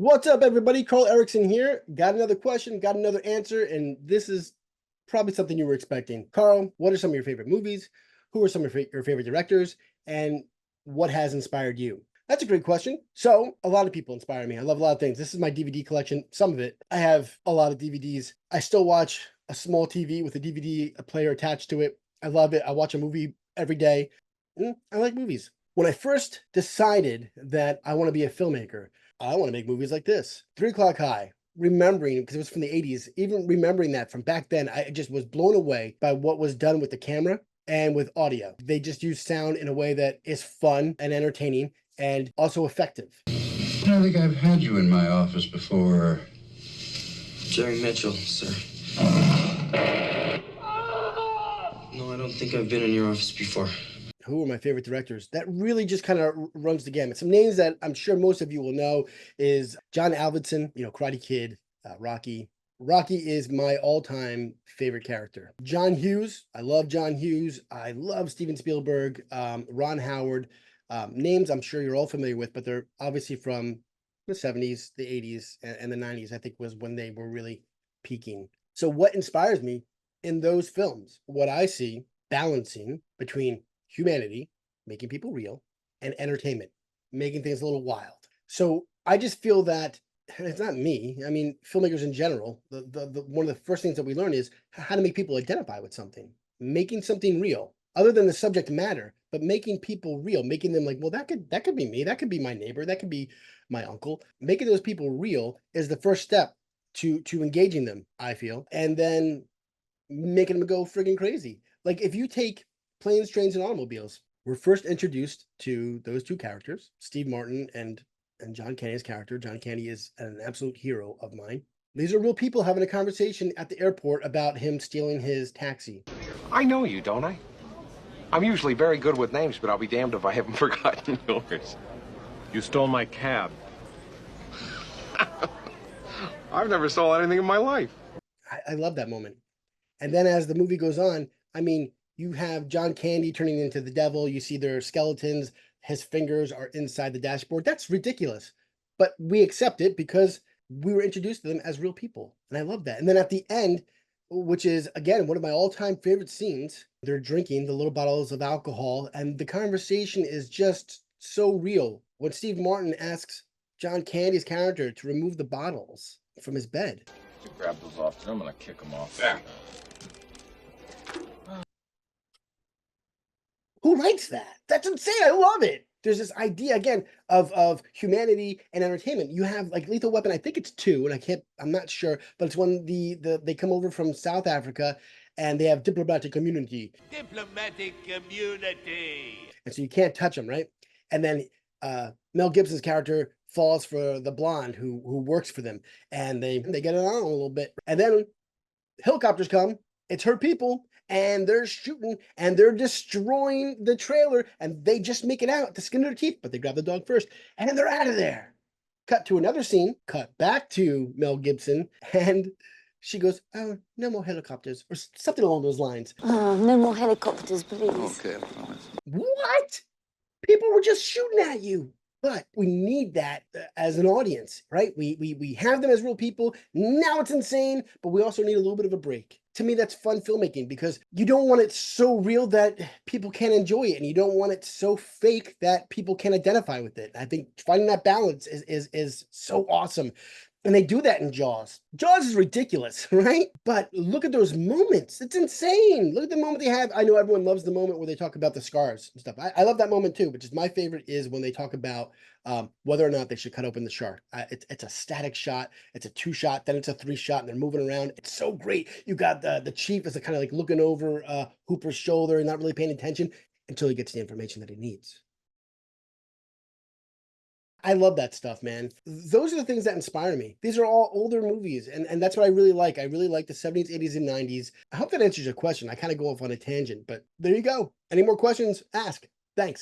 What's up, everybody? Carl Erickson here. Got another question, got another answer, and this is probably something you were expecting. Carl, what are some of your favorite movies? Who are some of your favorite directors? And what has inspired you? That's a great question. So, a lot of people inspire me. I love a lot of things. This is my DVD collection, some of it. I have a lot of DVDs. I still watch a small TV with a DVD player attached to it. I love it. I watch a movie every day. I like movies. When I first decided that I want to be a filmmaker, I want to make movies like this. 3 O'clock High. Remembering, because it was from the 80s, even remembering that from back then, I just was blown away by what was done with the camera and with audio. They just use sound in a way that is fun and entertaining and also effective. I think I've had you in my office before. Jerry Mitchell, sir. No, I don't think I've been in your office before. Who are my favorite directors? That really just kind of runs the gamut. Some names that I'm sure most of you will know is John Avildsen, Karate Kid, Rocky. Rocky is my all-time favorite character. John Hughes, I love John Hughes. I love Steven Spielberg, Ron Howard. Names I'm sure you're all familiar with, but they're obviously from the 70s, the 80s, and the 90s, I think was when they were really peaking. So what inspires me in those films? What I see balancing between humanity, making people real, and entertainment, making things a little wild. So I just feel that it's not me. I mean, filmmakers in general, the one of the first things that we learn is how to make people identify with something, making something real, other than the subject matter, but making people real, making them like, well, that could be me, that could be my neighbor, that could be my uncle. Making those people real is the first step to engaging them, I feel, and then making them go friggin' crazy. Like if you take Planes, Trains, and Automobiles, we're first introduced to those two characters, Steve Martin and John Candy's character. John Candy is an absolute hero of mine. These are real people having a conversation at the airport about him stealing his taxi. I know you, don't I? I'm usually very good with names, but I'll be damned if I haven't forgotten yours. You stole my cab. I've never stolen anything in my life. I love that moment. And then as the movie goes on, I mean, you have John Candy turning into the devil. You see their skeletons. His fingers are inside the dashboard. That's ridiculous. But we accept it because we were introduced to them as real people. And I love that. And then at the end, which is, again, one of my all-time favorite scenes, they're drinking the little bottles of alcohol. And the conversation is just so real. When Steve Martin asks John Candy's character to remove the bottles from his bed. You grab those off, I'm gonna kick them off. Yeah. Who likes that? That's insane. I love it. There's this idea again of humanity and entertainment. You have like Lethal Weapon, I think it's 2, and I'm not sure, but it's when they come over from South Africa and they have diplomatic immunity. Diplomatic immunity. And so you can't touch them, right? And then Mel Gibson's character falls for the blonde who works for them, and they get it on a little bit. And then helicopters come, it's her people, and they're shooting and they're destroying the trailer, and they just make it out the skin of their teeth, but they grab the dog first, and then they're out of there. Cut to another scene, cut back to Mel Gibson, and she goes, "Oh, no more helicopters," or something along those lines. Oh, no more helicopters, please. Okay, I promise. What? People were just shooting at you. But we need that as an audience, right? We have them as real people. Now it's insane, but we also need a little bit of a break. To me, that's fun filmmaking because you don't want it so real that people can't enjoy it, and you don't want it so fake that people can't identify with it. I think finding that balance is so awesome. And they do that in Jaws. Jaws is ridiculous, right? But look at those moments. It's insane. Look at the moment they have. I know everyone loves the moment where they talk about the scars and stuff. I love that moment too, but just my favorite is when they talk about whether or not they should cut open the shark. It's a static shot. It's a 2-shot, then it's a 3-shot, and they're moving around. It's so great. You got the chief is kind of like looking over Hooper's shoulder and not really paying attention until he gets the information that he needs. I love that stuff, man. Those are the things that inspire me. These are all older movies, and that's what I really like. I really like the 70s, 80s, and 90s. I hope that answers your question. I kind of go off on a tangent, but there you go. Any more questions? Ask. Thanks.